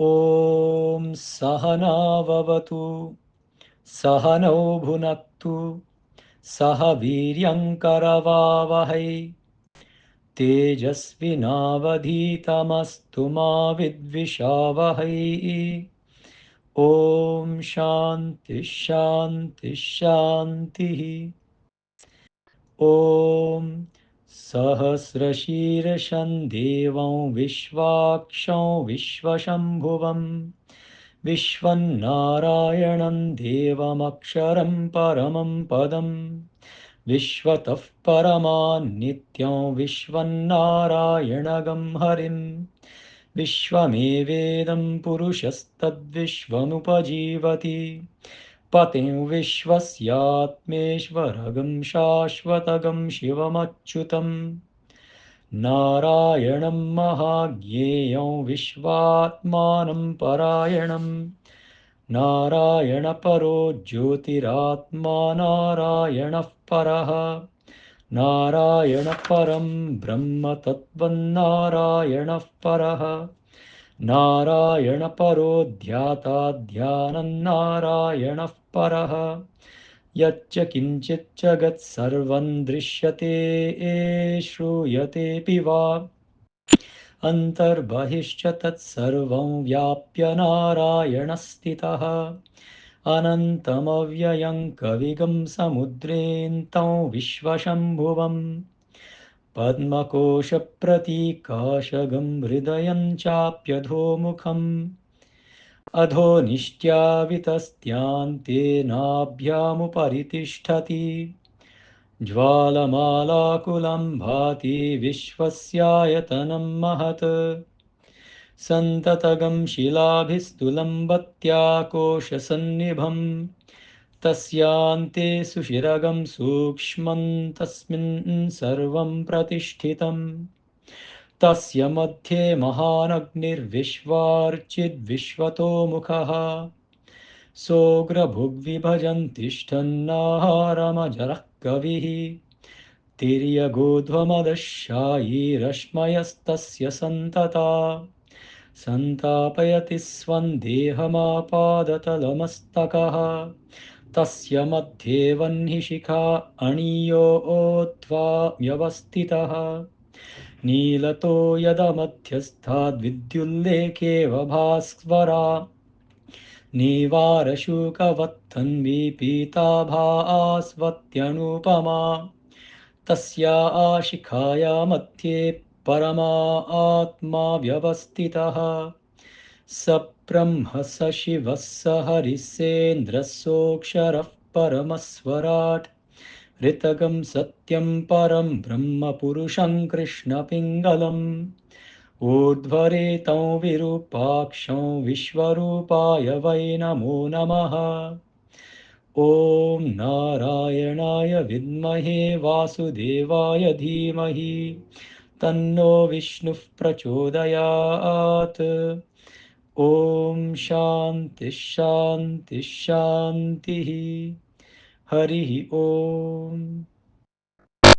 ॐ सहनाववतु सहनौ भुनक्तु सह वीर्यङ्करवावहै तेजस्विनावधीतमस्तु मा विद्विषावहै। ॐ शान्ति शान्ति शान्तिः। ॐ सहस्रशीर्षं देवं विश्वाक्षं विश्वशम्भुवं विश्वन्नारायणं देवमक्षरं परमं पदं विश्वतः परमान्नित्यं विश्वन्नारायणगं हरिं विश्वमेवेदं पुरुषस्तद्विश्वमुपजीवति पतिं विश्वस्यात्मेश्वरगं शाश्वतगं शिवमच्युतं नारायणं महाज्ञेयं विश्वात्मानं परायणं नारायणपरो ज्योतिरात्मा नारायणः परः नारायणपरं ब्रह्म तत्त्वन्नारायणः परः नारायणपरो ध्याता ध्यानन्नारायणः परः यच्च किञ्चित् जगत्सर्वं दृश्यते श्रूयतेऽपि वा अन्तर्बहिश्च तत्सर्वं व्याप्य नारायणस्थितः अनन्तमव्ययं कविगं समुद्रेऽन्तं विश्वशम्भुवम् पद्मकोशप्रतीकाशगं हृदयं चाप्यधोमुखम् अधो निष्ट्यावितस्त्यान्तेनाभ्यामुपरि तिष्ठति ज्वालमालाकुलं भाति विश्वस्यायतनं महत् सन्ततगं शिलाभिस्तुलम्बत्याकोशसन्निभम् तस्यान्ते सुषिरगं सूक्ष्मं तस्मिन् सर्वं प्रतिष्ठितम् तस्य मध्ये महानग्निर्विश्वार्चिद्विश्वतोमुखः सोऽग्रभुग्विभजन् तिष्ठन्नाहारमजरः कविः तिर्यगोध्वमदशायी रश्मयस्तस्य सन्तता सन्तापयति स्वं देहमापादतलमस्तकः तस्य मध्ये वह्निशिखा अणियोऽध्वा व्यवस्थितः नीलतो यदमध्यस्थाद्विद्युल्लेखेव भास्वरा नीवारशूकवत्थन्वी पीताभास्वत्यनुपमा तस्या शिखाया मध्ये परमा व्यवस्थितः स ब्रह्म स शिवः स हरिस्सेन्द्रः सोऽक्षरः परमस्वराट् ऋतगं सत्यं परं ब्रह्म पुरुषं कृष्णपिङ्गलम् ऊर्ध्वरेतं विरूपाक्षं विश्वरूपाय वै नमो नमः। ॐ नारायणाय विद्महे वासुदेवाय धीमहि तन्नो विष्णुः प्रचोदयात्। ॐ शान्ति शान्ति शान्तिः। हरिः ॐ।